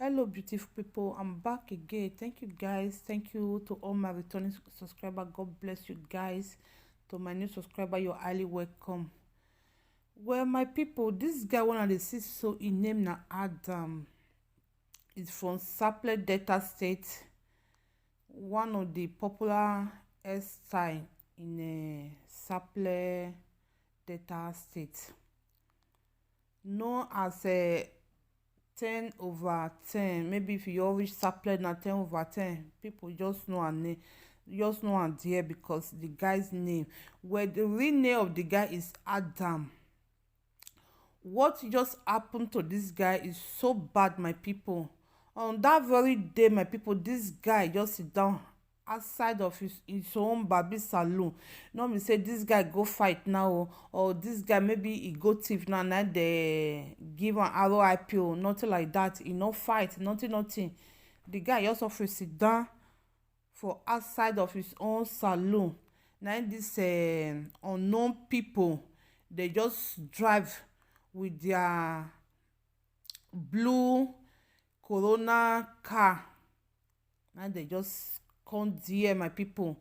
Hello, beautiful people. I'm back again. Thank you, guys. Thank you to all my returning subscribers. God bless you, guys. To my new subscriber, you're highly welcome. Well, my people, this guy, one of the six, so he named na Adam. Is from Sapele Delta State, one of the popular hairstyle in Sapele Delta State, known as a 10/10. Maybe if you always Sapele na 10/10, people just know her name, just know her there because the guy's name. Well, the real name of the guy is Adam. What just happened to this guy is so bad, my people. On that very day, my people, this guy just sit down outside of his own barber salon. No me say this guy go fight now, or this guy maybe he go thief now, na they give an RIP, nothing like that. He no fight, nothing. The guy just offer sit down for outside of his own salon. Now this unknown people, they just drive with their blue Corona car. Now they just come there, my people.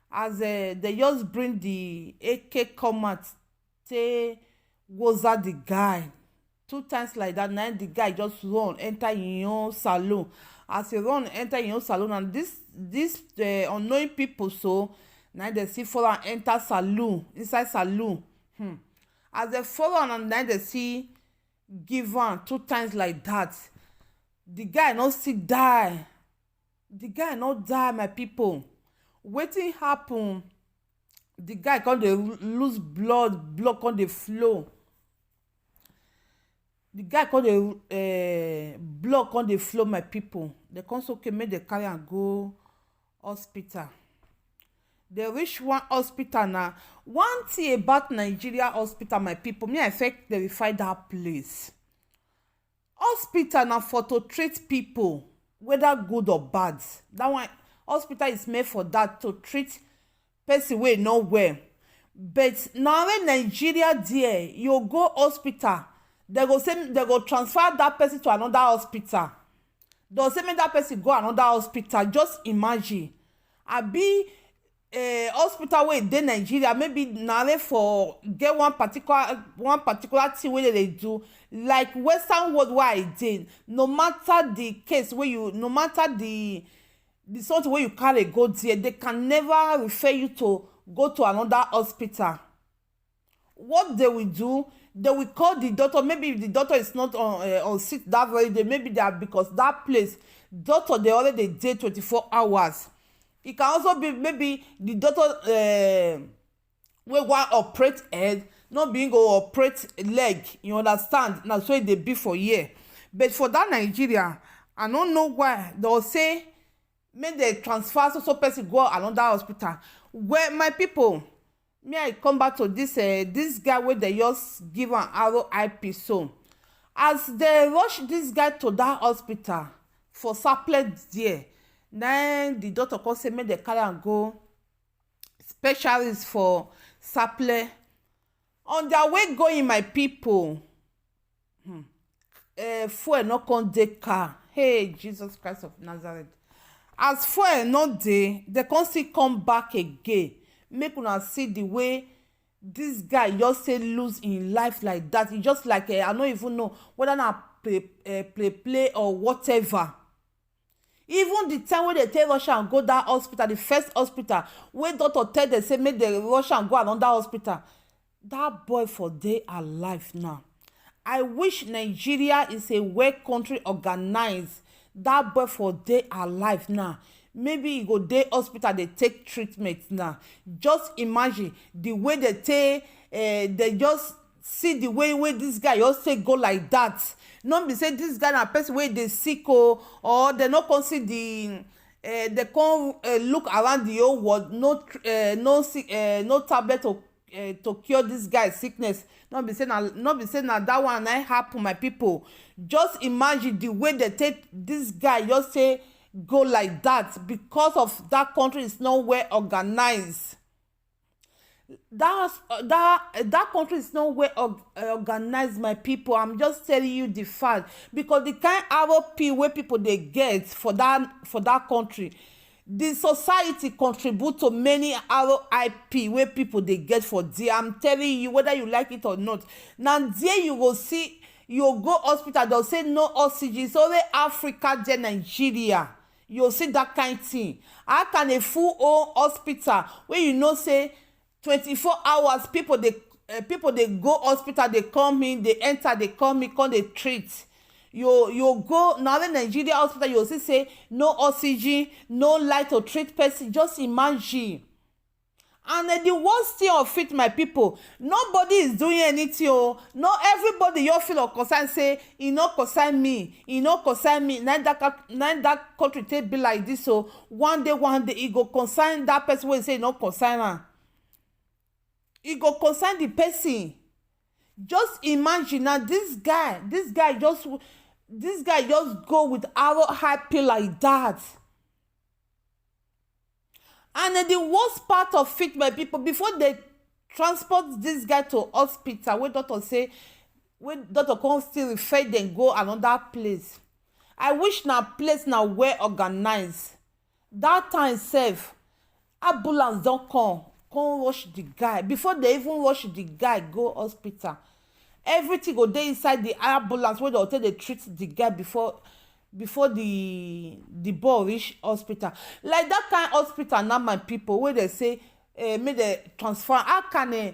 As they just bring the AK come out, say goes at the guy. 2 times like that, now the guy just run enter in your salon. As he run enter in your salon, and this unknowing people, so now they see follow enter salon, inside salon. As they follow, and then they see give am 2 times like that. The guy no still die. The guy no die, my people. Wetin happen? The guy come dey lose blood come dey flow. The guy come dey blood come dey flow, my people. They come so okay make they carry am go hospital. They reach one hospital now. One thing about Nigeria hospital, my people, me I first verify that place. Hospital na for to treat people, whether good or bad. That one, hospital is made for that, to treat person wey no well. But now in Nigeria there, you go hospital, they go transfer that person to another hospital. They go say make that person go another hospital. Just imagine. Abi hospital wey dey Nigeria, maybe na for get one particular thing wey they do, like Western world wey I dey. No matter the case wey you, no matter the something wey you carry go there, they can never refer you to go to another hospital. What they will do, they will call the doctor. Maybe if the doctor is not on sick that very day, maybe they are, because that place doctor they already dey 24 hours. It can also be maybe the doctor wey wan operate head, not being go operate leg, you understand? Now so they be for here. But for that Nigeria, I don't know why they'll say make they transfer so person go another hospital. Well, my people, me I come back to this guy where they just give an RIP. So as they rush this guy to that hospital for Sapele there, then the doctor come say make they carry am go specialist for Sapele. On their way going, my people, fuel no come dey car. Hey, Jesus Christ of Nazareth. As fuel no dey, they come still come back again. Make una see the way this guy just say lose in life like that. He just like I don't even know whether na play or whatever. Even the time when they take rush and go that hospital, the first hospital, when doctor tell them say make they rush and go another hospital, that boy for dey alive now. I wish Nigeria is a well country organized. That boy for dey alive now. Maybe he go dey hospital, they take treatment now. Just imagine the way they take, they just see the way this guy just say go like that. Not be say this guy na person wey dey sick or they no come see the they come look around the whole world, no tablet to cure this guy sickness. Not be say na that one na happen, my people. Just imagine the way they take this guy just say go like that, because of that country is not well organized. That country is not well organized, my people. I'm just telling you the fact, because the kind ROP where people they get for that country, the society contribute to many RIP where people they get for there. I'm telling you, whether you like it or not. Now there you will see, you go hospital, they'll say no oxygen. It's only Africa, then Nigeria. You'll see that kind of thing. How can a full hospital where you know say 24 hours people they go hospital, they come in, they enter, they come in, come they treat. You go now in Nigeria hospital, you see say no oxygen, no light to treat person. Just imagine. And the worst thing of it, my people, nobody is doing anything. Not everybody you feel or concern say e no concern me, e no concern me. Now that country take be like this. So one day e go concern that person wey say e no concern am. E go concern the person. Just imagine now, this guy just go with arrow happy like that. And the worst part of it, my people, before they transport this guy to hospital, where doctor come still refer them go another place. I wish na place now well organized. That time sef, ambulance don come rush the guy. Before they even rush the guy go hospital, everything go dey inside the ambulance wey dey take treat the guy before the boy reach hospital. Like that kind hospital now, my people, where they say make they transfer. How can a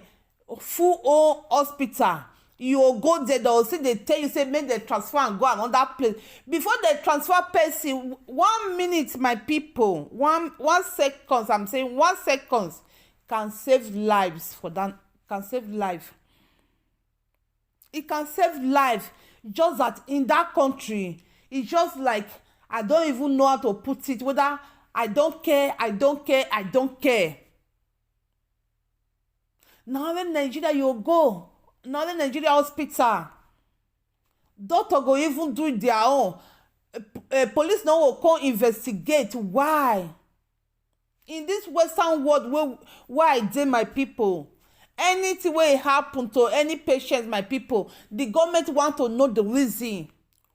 full hospital you go there, they'll say, they tell you say make they transfer and go another place. Before they transfer person, 1 minute, my people, one seconds, I'm saying 1 second can save lives. For that can save life. It can save life. Just that in that country, it's just like, I don't even know how to put it, whether I don't care. Now in Nigeria, you go. Now in Nigeria hospital, doctor go even do their own. Police now will come investigate. Why? In this Western world where I dey, my people, anything wey happen to any patient, my people, the government want to know the reason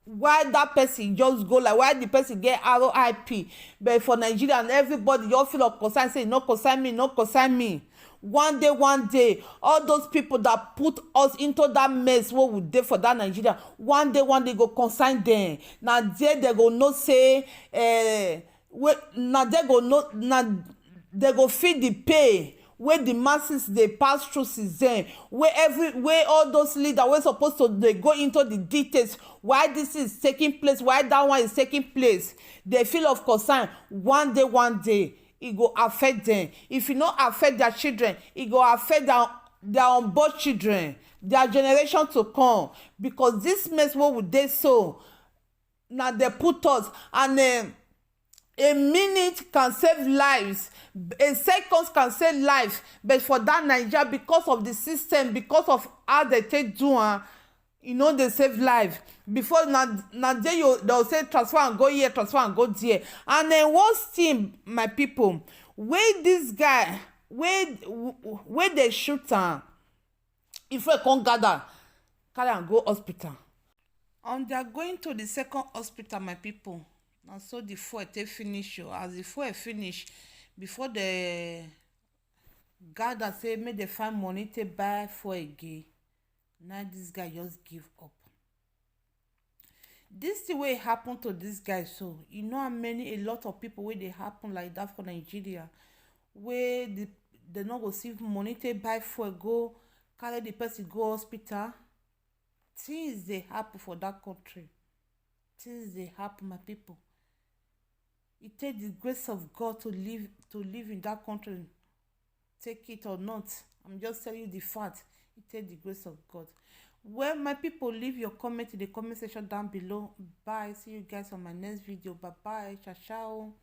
why that person just go, like why the person get RIP. But for Nigeria and everybody, you all feel of concern, say no concern me. One day, all those people that put us into that mess what we dey for that Nigeria, one day go concern them. Now there they go no say now they go feel the pay where the masses they pass through since then, where all those leaders were supposed to they go into the details why this is taking place, why that one is taking place. They feel of concern. One day it go affect them. If it not affect their children, it go affect their unborn children, their generation to come. Because this mess what would they so now they put us, and a minute can save lives, a second can save lives. But for that Nigeria, because of the system, because of how they take do, they save life. Before now they'll say transfer and go here, transfer and go there. And then worst thing, my people, where this guy, where they shoot am, if we can't gather, carry and go hospital. And they are going to the second hospital, my people. And so the fuel take finish. As the fuel finish, before the gather say make they find money to buy fuel again. Now this guy just give up. This thing wey happen to this guy, so how many, a lot of people wey dey happen like that for Nigeria, where they no go see money to buy fuel, go carry the person go hospital. Things dey happen for that country. Things dey happen, my people. It take the grace of God to live in that country. Take it or not, I'm just telling you the fact. It take the grace of God. Well, my people, leave your comment in the comment section down below. Bye. See you guys on my next video. Bye bye. Ciao ciao.